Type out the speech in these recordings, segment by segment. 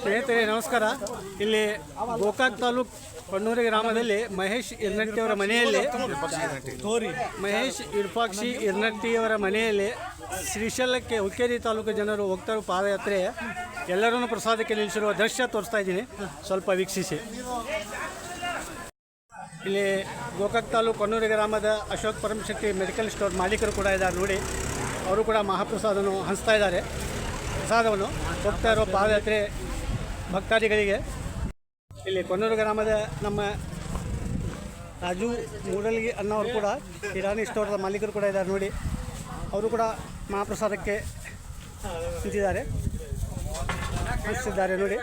ಸ್ನೇಹಿತರೆ ನಮಸ್ಕಾರ. ಇಲ್ಲಿ ಗೋಕಾಕ್ ತಾಲೂಕು ಕೊಣ್ಣೂರು ಗ್ರಾಮದಲ್ಲಿ ಮಹೇಶ್ ಇರ್ನಟ್ಟಿಯವರ ಮನೆಯಲ್ಲಿ ಶ್ರೀಶೈಲಕ್ಕೆ ಹುಕ್ಕೇರಿ ತಾಲೂಕು ಜನರು ಹೋಗ್ತಾರೋ ಪಾದಯಾತ್ರೆ ಎಲ್ಲರನ್ನೂ ಪ್ರಸಾದಕ್ಕೆ ನಿಲ್ಲಿಸಿರುವ ದೃಶ್ಯ ತೋರಿಸ್ತಾ ಇದ್ದೀನಿ, ಸ್ವಲ್ಪ ವೀಕ್ಷಿಸಿ. ಇಲ್ಲಿ ಗೋಕಾಕ್ ತಾಲೂಕು ಕೊಣ್ಣೂರು ಗ್ರಾಮದ ಅಶೋಕ್ ಪರಮಶೆಟ್ಟಿ ಮೆಡಿಕಲ್ ಸ್ಟೋರ್ ಮಾಲೀಕರು ಕೂಡ ಇದ್ದಾರೆ ನೋಡಿ. ಅವರು ಕೂಡ ಮಹಾಪ್ರಸಾದವನ್ನು ಹಂಚ್ತಾ ಇದ್ದಾರೆ. ಪ್ರಸಾದವನ್ನು ಹೋಗ್ತಾ ಇರೋ ಪಾದಯಾತ್ರೆ ಭಕ್ತಾದಿಗಳಿಗೆ ಇಲ್ಲಿ ಕೊಣ್ಣೂರು ಗ್ರಾಮದ ನಮ್ಮ ರಾಜು ಮೂಡಲ್ಗಿ ಅನ್ನೋರು ಕೂಡ ಕಿರಾಣಿ ಸ್ಟೋರ್ದ ಮಾಲೀಕರು ಕೂಡ ಇದ್ದಾರೆ ನೋಡಿ. ಅವರು ಕೂಡ ಮಹಾಪ್ರಸಾದಕ್ಕೆ ನಿಂತಿದ್ದಾರೆ, ಹಂಚಿದ್ದಾರೆ ನೋಡಿ.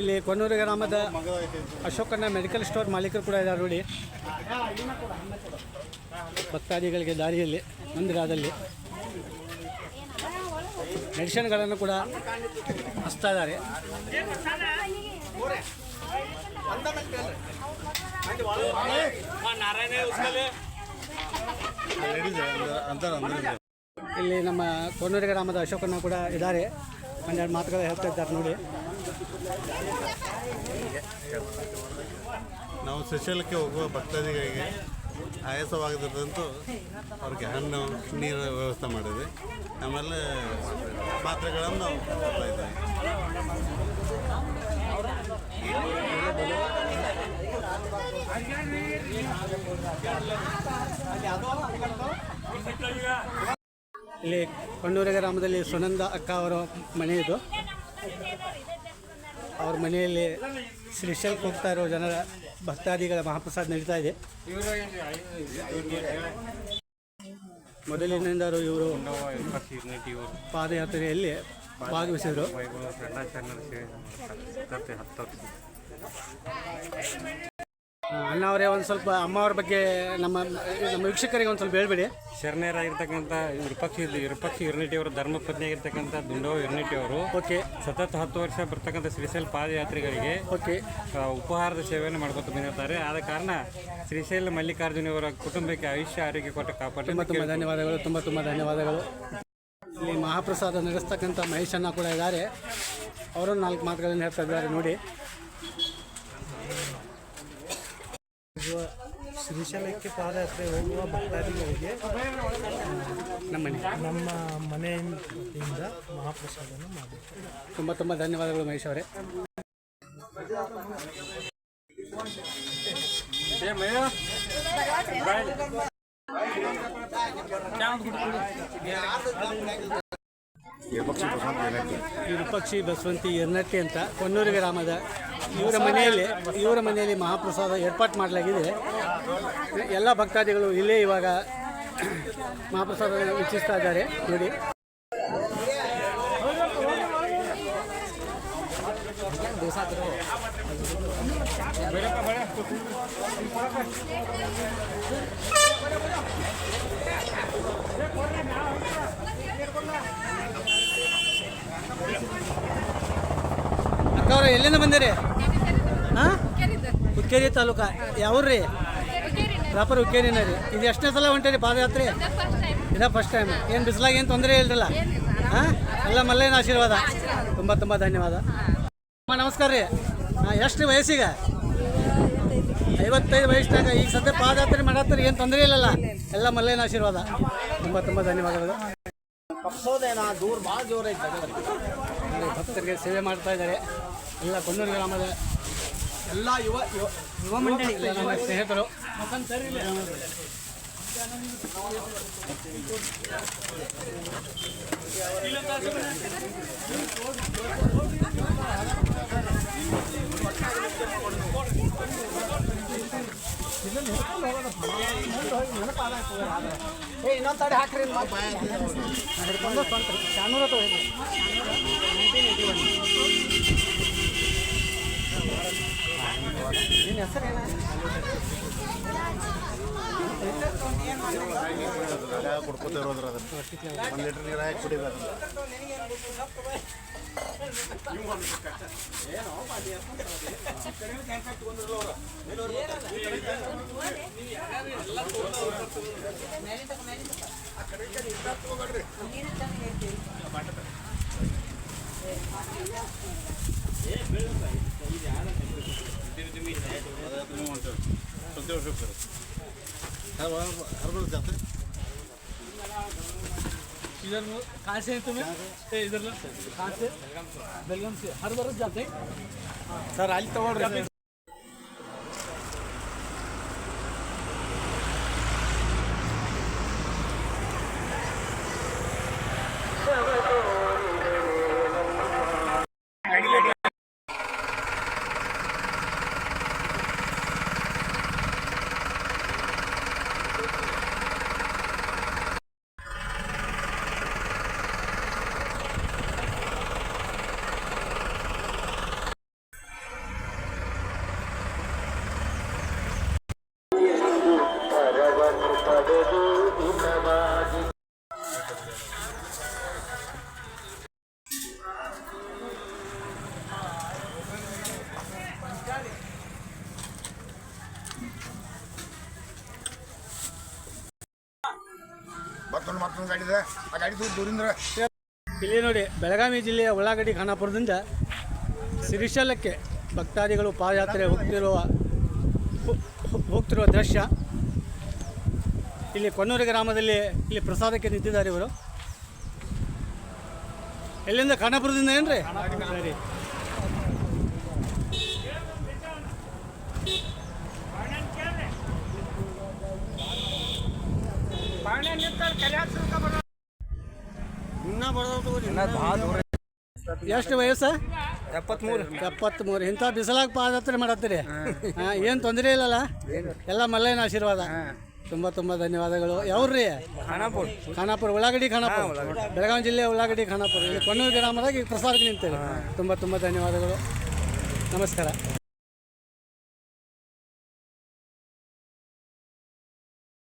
ಇಲ್ಲಿ ಕೊಣ್ಣೂರು ಗ್ರಾಮದ ಅಶೋಕಣ್ಣ ಮೆಡಿಕಲ್ ಸ್ಟೋರ್ ಮಾಲೀಕರು ಕೂಡ ಇದ್ದಾರೆ ನೋಡಿ. ಭಕ್ತಾದಿಗಳಿಗೆ ದಾರಿಯಲ್ಲಿ ಮಂದಿರದಲ್ಲಿ ಮೆಡಿಸಿನ್ಗಳನ್ನು ಕೂಡ ಹಚ್ತಾ ಇದ್ದಾರೆ. ಇಲ್ಲಿ ನಮ್ಮ ಕೊಣ್ಣೂರು ಗ್ರಾಮದ ಅಶೋಕಣ್ಣ ಕೂಡ ಇದ್ದಾರೆ, ಒಂದೆರಡು ಮಾತುಗಳು ಹೇಳ್ತಾ ಇದ್ದಾರೆ ನೋಡಿ. ನಾವು ಶ್ರೀಶೈಲಕ್ಕೆ ಹೋಗುವ ಭಕ್ತಾದಿಗಳಿಗೆ ಆಯಾಸವಾಗದಂತೂ ಅವ್ರಿಗೆ ಹಣ್ಣು ನೀರು ವ್ಯವಸ್ಥೆ ಮಾಡಿದ್ವಿ. ಆಮೇಲೆ ಮಾತ್ರೆಗಳನ್ನು ನಾವು ಕೊಡ್ತಾ ಇದ್ದೀವಿ. ಇಲ್ಲಿ ಕೊಣ್ಣೂರು ಗ್ರಾಮದಲ್ಲಿ ಸುನಂದ ಅಕ್ಕ ಅವರ ಮನೆ ಇದು. ಅವ್ರ ಮನೆಯಲ್ಲಿ ಶ್ರೀಶೈಲಕ್ಕೆ ಹೋಗ್ತಾ ಇರೋ ಜನರ ಭಕ್ತಾದಿಗಳ ಮಹಾಪ್ರಸಾದ ನಡೀತಾ ಇದೆ. ಮೊದಲಿನಿಂದಲೂ ಇವರು ಪಾದಯಾತ್ರೆಯಲ್ಲಿ ಭಾಗವಹಿಸಿದರು. ಅಣ್ಣ ಅವರೇ ಒಂದು ಸ್ವಲ್ಪ ಅಮ್ಮ ಅವ್ರ ಬಗ್ಗೆ ನಮ್ಮ ವೀಕ್ಷಕರಿಗೆ ಒಂದು ಸ್ವಲ್ಪ ಹೇಳ್ಬೇಡಿ. ಶರಣರಾಗಿರ್ತಕ್ಕಂಥ ವಿರೂಪಾಕ್ಷಿ ಹಿರನಟ್ಟಿಯವರು ಧರ್ಮಪತ್ನಿ ಆಗಿರ್ತಕ್ಕಂಥ ದುಂಡವ ಹಿರನಟ್ಟಿಯವರು ಸತತ 10 ವರ್ಷ ಬರ್ತಕ್ಕಂಥ ಶ್ರೀಶೈಲ ಪಾದಯಾತ್ರಿಗಳಿಗೆ ಉಪಹಾರದ ಸೇವೆಯನ್ನು ಮಾಡ್ಕೊತ ಬಂದಿರ್ತಾರೆ. ಆದ ಕಾರಣ ಶ್ರೀಶೈಲ ಮಲ್ಲಿಕಾರ್ಜುನವರ ಕುಟುಂಬಕ್ಕೆ ಆಯುಷ್ಯ ಆರೋಗ್ಯ ಕೊಟ್ಟು ಕಾಪಾಡಿ ತುಂಬ ಧನ್ಯವಾದಗಳು. ತುಂಬ ಧನ್ಯವಾದಗಳು. ಇಲ್ಲಿ ಮಹಾಪ್ರಸಾದ ನಡೆಸ್ತಕ್ಕಂಥ ಮಹೇಶಣ್ಣ ಕೂಡ ಇದ್ದಾರೆ. ಅವರು 4 ಮಾತುಗಳನ್ನು ಹೇಳ್ತಾ ಇದ್ದಾರೆ ನೋಡಿ. ಶ್ರೀಶೈಲಕ್ಕೆ ಪಾದಯಾತ್ರೆ ಹೋಗುವ ಭಕ್ತಾದಿಗಳಿಗೆ ನಮ್ಮ ಮನೆಯಿಂದ ಮಹಾಪ್ರಸಾದವನ್ನು ಮಾಡಿ ತುಂಬ ಧನ್ಯವಾದಗಳು ಮಹೇಶ್ ಅವರೇ. ವಿರೂಪಾಕ್ಷಿ ಬಸವಂತಿ ಇರ್ನಟ್ಟಿ ಅಂತ ಕೊಣ್ಣೂರು ಗ್ರಾಮದ ಇವರ ಮನೆಯಲ್ಲಿ ಮಹಾಪ್ರಸಾದ ಏರ್ಪಾಟ್ ಮಾಡಲಾಗಿದೆ. ಎಲ್ಲ ಭಕ್ತಾದಿಗಳು ಇಲ್ಲೇ ಇವಾಗ ಮಹಾಪ್ರಸಾದ ವೀಕ್ಷಿಸ್ತಾ ಇದ್ದಾರೆ ನೋಡಿ. ಅಕ್ಕ ಅವರು ಎಲ್ಲಿಂದ ಬಂದಿರಿ? ಹಾಂ, ಹುಕ್ಕೇರಿ ತಾಲೂಕ. ಯಾವ್ರಿ? ಪ್ರಾಪರ್ ಹುಕ್ಕೇರಿನ ರೀ. ಇದು ಎಷ್ಟನೇ ಸಲ ಹೊಂಟೇರಿ ಪಾದಯಾತ್ರೆ? ಇದೇ ಫಸ್ಟ್ ಟೈಮ್. ಏನು ಬಿಸಿಲಾಗ ಏನು ತೊಂದರೆ ಇಲ್ರಲ್ಲ? ಹಾಂ, ಎಲ್ಲ ಮಲ್ಲೇನ ಆಶೀರ್ವಾದ. ತುಂಬ ಧನ್ಯವಾದ. ನಮಸ್ಕಾರ ರೀ. ಎಷ್ಟು ವಯಸ್ಸಿಗೆ? 55 ವಯಸ್ಸಿನಾಗ ಈಗ ಸದ್ಯ ಪಾದಯಾತ್ರೆ ಮಾಡತ್ತಾರೆ, ಏನು ತೊಂದರೆ ಇಲ್ಲಲ್ಲ? ಎಲ್ಲ ಮಲ್ಲೇನ ಆಶೀರ್ವಾದ. ತುಂಬ ಧನ್ಯವಾದಗಳು. ಭಕ್ತರಿಗೆ ಸೇವೆ ಮಾಡ್ತಾ ಇದ್ದಾರೆ ಎಲ್ಲ ಕೊಣ್ಣೂರು ಗ್ರಾಮದ ಎಲ್ಲ ಯುವ ಮಂಡಳಿ, ನನ್ನ ಸ್ನೇಹಿತರು. ಇನ್ನೊಂದು ತಡೆ ಹಾಕ್ರಿ. ಹಿಡ್ಕೊಂಡು ಸ್ವಂತ 400 ತೊಗೊಳ್ಳಿ. ನಿನ್ನ ಹೆಸರೇನ? ಕೊಡ್ಕೋತಿರೋದ್ರ ಅದನ್ನು 1 ಲೀಟರ್ ನೀರು ಹಾಕಿ ಕುಡಿಬೇಕು. ಎಲ್ಲ इधर कहाँ से हैं तुम्हें इधर कहाँ से बेलगाम से हर बरस जाते हैं ಸರ್ ಅಲ್ಲಿ ತಗೊಳ್ರಿ ಮತ್ತೊಂದು ಗಾಡಿ ಇದೆ ಆ ಗಾಡಿ ದೂರಿಂದ ಇಲ್ಲಿ ನೋಡಿ ಬೆಳಗಾವಿ ಜಿಲ್ಲೆಯ ಉಳ್ಳಾಗಡ್ಡಿ ಖಾನಾಪುರದಿಂದ ಶ್ರೀಶೈಲಕ್ಕೆ ಭಕ್ತಾದಿಗಳು ಪಾದಯಾತ್ರೆ ಹೋಗ್ತಿರುವ ದೃಶ್ಯ. ಇಲ್ಲಿ ಕೊನ್ನೂರು ಗ್ರಾಮದಲ್ಲಿ ಇಲ್ಲಿ ಪ್ರಸಾದಕ್ಕೆ ನಿಂತಿದ್ದಾರೆ ಇವರು. ಎಲ್ಲಿಂದ? ಖಾನಾಪುರದಿಂದ ಏನ್ರಿ? ಸರಿ. ಎಷ್ಟು ವಯಸ್ಸು? 73. ಇಂಥ ಬಿಸಿಲಾಗ ಪಾದಯಾತ್ರೆ ಮಾಡತ್ತೀರಿ. ಏನು ತೊಂದರೆ ಇಲ್ಲಲ್ಲ? ಎಲ್ಲ ಮಲ್ಲಯ್ಯನ ಆಶೀರ್ವಾದ. ತುಂಬ ಧನ್ಯವಾದಗಳು. ಯಾವ್ರಿ? ಖಾನಾಪುರ ಉಳ್ಳಾಗಡ್ಡಿ ಖಾನಾಪುರ, ಬೆಳಗಾವಿ ಜಿಲ್ಲೆಯ ಉಳ್ಳಾಗಡ್ಡಿ ಖಾನಾಪುರ. ಇಲ್ಲಿ ಕೊನ್ನೂರು ಗ್ರಾಮದಾಗ ಈಗ ಪ್ರಸಾದಕ್ಕೆ ನಿಂತೇವೆ. ತುಂಬ ಧನ್ಯವಾದಗಳು. ನಮಸ್ಕಾರ.